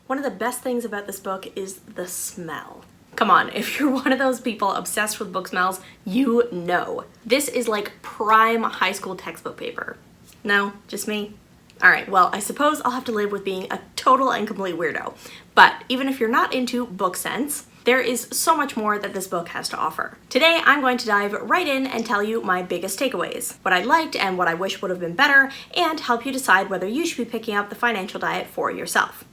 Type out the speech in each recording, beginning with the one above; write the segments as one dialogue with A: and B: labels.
A: One of the best things about this book is the smell. Come on, if you're one of those people obsessed with book smells, you know. This is like prime high school textbook paper. No, just me? Alright, well, I suppose I'll have to live with being a total and complete weirdo. But even if you're not into book scents, there is so much more that this book has to offer. Today, I'm going to dive right in and tell you my biggest takeaways, what I liked and what I wish would have been better, and help you decide whether you should be picking up the financial diet for yourself.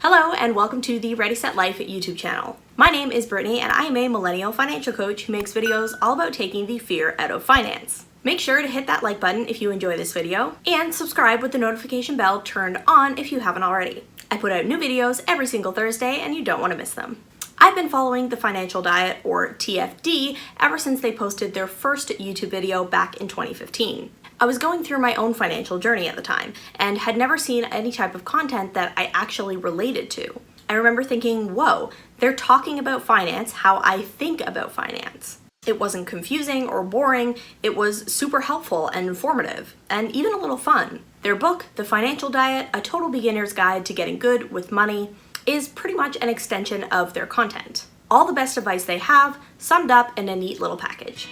A: Hello and welcome to the Ready Set Life YouTube channel. My name is Brittany and I am a millennial financial coach who makes videos all about taking the fear out of finance. Make sure to hit that like button if you enjoy this video and subscribe with the notification bell turned on if you haven't already. I put out new videos every single Thursday and you don't want to miss them. I've been following the financial diet, or TFD, ever since they posted their first YouTube video back in 2015. I was going through my own financial journey at the time and had never seen any type of content that I actually related to. I remember thinking, whoa, they're talking about finance how I think about finance. It wasn't confusing or boring, it was super helpful and informative, and even a little fun. Their book, The Financial Diet, A Total Beginner's Guide to Getting Good with Money, is pretty much an extension of their content. All the best advice they have, summed up in a neat little package.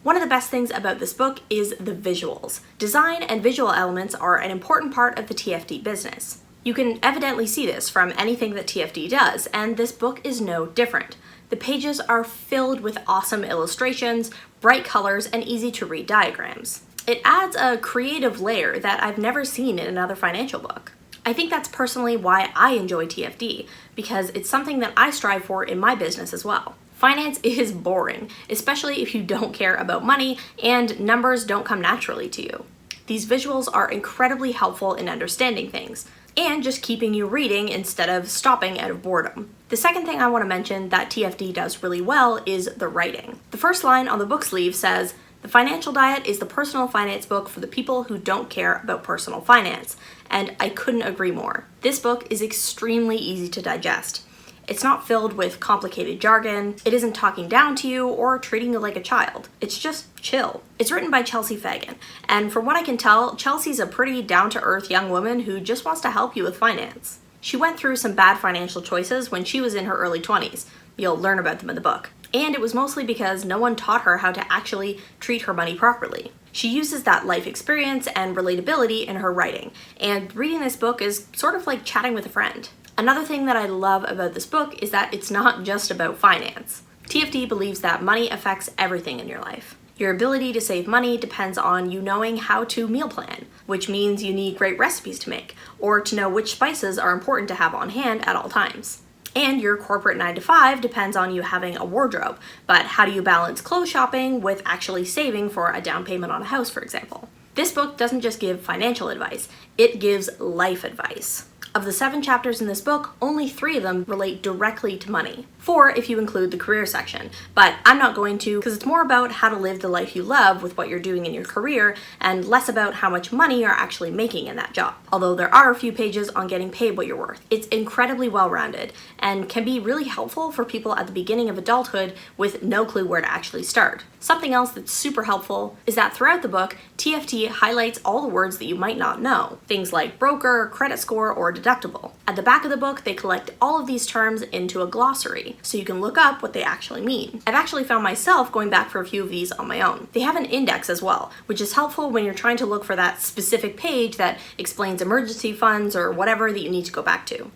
A: One of the best things about this book is the visuals. Design and visual elements are an important part of the TFD business. You can evidently see this from anything that TFD does, and this book is no different. The pages are filled with awesome illustrations, bright colors, and easy to read diagrams. It adds a creative layer that I've never seen in another financial book. I think that's personally why I enjoy TFD, because it's something that I strive for in my business as well. Finance is boring, especially if you don't care about money and numbers don't come naturally to you. These visuals are incredibly helpful in understanding things and just keeping you reading instead of stopping out of boredom. The second thing I want to mention that TFD does really well is the writing. The first line on the book sleeve says, "The Financial Diet is the personal finance book for the people who don't care about personal finance." And I couldn't agree more. This book is extremely easy to digest. It's not filled with complicated jargon, it isn't talking down to you or treating you like a child. It's just chill. It's written by Fagan, and from what I can tell, Chelsea's a pretty down-to-earth young woman who just wants to help you with finance. She went through some bad financial choices when she was in her early 20s. You'll learn about them in the book. And it was mostly because no one taught her how to actually treat her money properly. She uses that life experience and relatability in her writing, and reading this book is sort of like chatting with a friend. Another thing that I love about this book is that it's not just about finance. TFD believes that money affects everything in your life. Your ability to save money depends on you knowing how to meal plan, which means you need great recipes to make, or to know which spices are important to have on hand at all times. And your corporate 9-to-5 depends on you having a wardrobe, but how do you balance clothes shopping with actually saving for a down payment on a house, for example? This book doesn't just give financial advice, it gives life advice. Of the 7 chapters in this book, only 3 of them relate directly to money. 4 if you include the career section, but I'm not going to because it's more about how to live the life you love with what you're doing in your career and less about how much money you're actually making in that job. Although there are a few pages on getting paid what you're worth. It's incredibly well-rounded and can be really helpful for people at the beginning of adulthood with no clue where to actually start. Something else that's super helpful is that throughout the book, TFD highlights all the words that you might not know. Things like broker, credit score, or deductible. At the back of the book, they collect all of these terms into a glossary, so you can look up what they actually mean. I've actually found myself going back for a few of these on my own. They have an index as well, which is helpful when you're trying to look for that specific page that explains emergency funds or whatever that you need to go back to.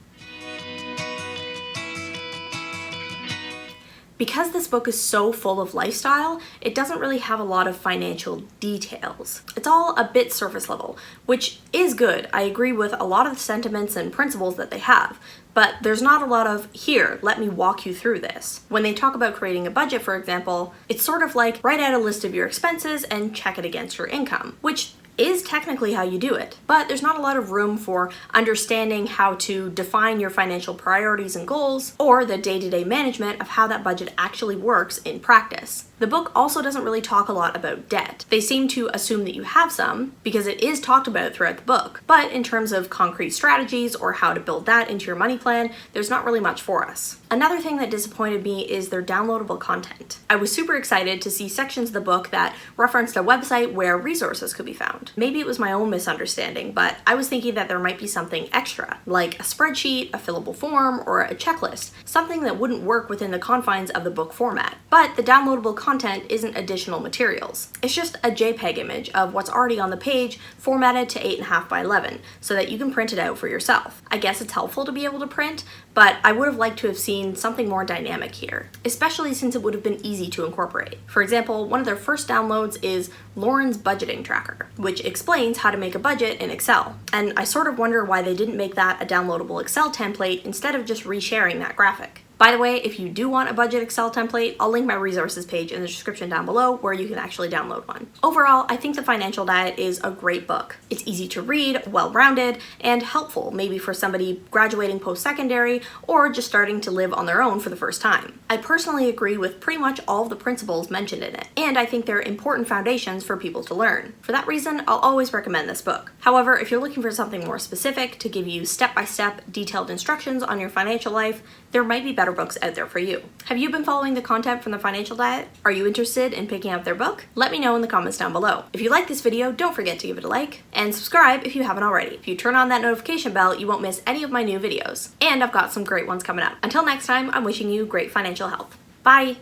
A: Because this book is so full of lifestyle, it doesn't really have a lot of financial details. It's all a bit surface level, which is good. I agree with a lot of the sentiments and principles that they have, but there's not a lot of, here, let me walk you through this. When they talk about creating a budget, for example, it's sort of like write out a list of your expenses and check it against your income, which is technically how you do it, but there's not a lot of room for understanding how to define your financial priorities and goals, or the day-to-day management of how that budget actually works in practice. The book also doesn't really talk a lot about debt. They seem to assume that you have some, because it is talked about throughout the book, but in terms of concrete strategies or how to build that into your money plan, there's not really much for us. Another thing that disappointed me is their downloadable content. I was super excited to see sections of the book that referenced a website where resources could be found. Maybe it was my own misunderstanding, but I was thinking that there might be something extra, like a spreadsheet, a fillable form, or a checklist, something that wouldn't work within the confines of the book format. But the downloadable content isn't additional materials. It's just a JPEG image of what's already on the page, formatted to 8.5 by 11, so that you can print it out for yourself. I guess it's helpful to be able to print, but I would have liked to have seen something more dynamic here, especially since it would have been easy to incorporate. For example, one of their first downloads is Lauren's budgeting tracker, which explains how to make a budget in Excel. And I sort of wonder why they didn't make that a downloadable Excel template instead of just resharing that graphic. By the way, if you do want a budget Excel template, I'll link my resources page in the description down below where you can actually download one. Overall, I think The Financial Diet is a great book. It's easy to read, well-rounded, and helpful maybe for somebody graduating post-secondary or just starting to live on their own for the first time. I personally agree with pretty much all of the principles mentioned in it, and I think they're important foundations for people to learn. For that reason, I'll always recommend this book. However, if you're looking for something more specific to give you step-by-step detailed instructions on your financial life, there might be better books out there for you. Have you been following the content from The Financial Diet? Are you interested in picking up their book? Let me know in the comments down below. If you like this video, don't forget to give it a like, and subscribe if you haven't already. If you turn on that notification bell, you won't miss any of my new videos. And I've got some great ones coming up. Until next time, I'm wishing you great financial health. Bye!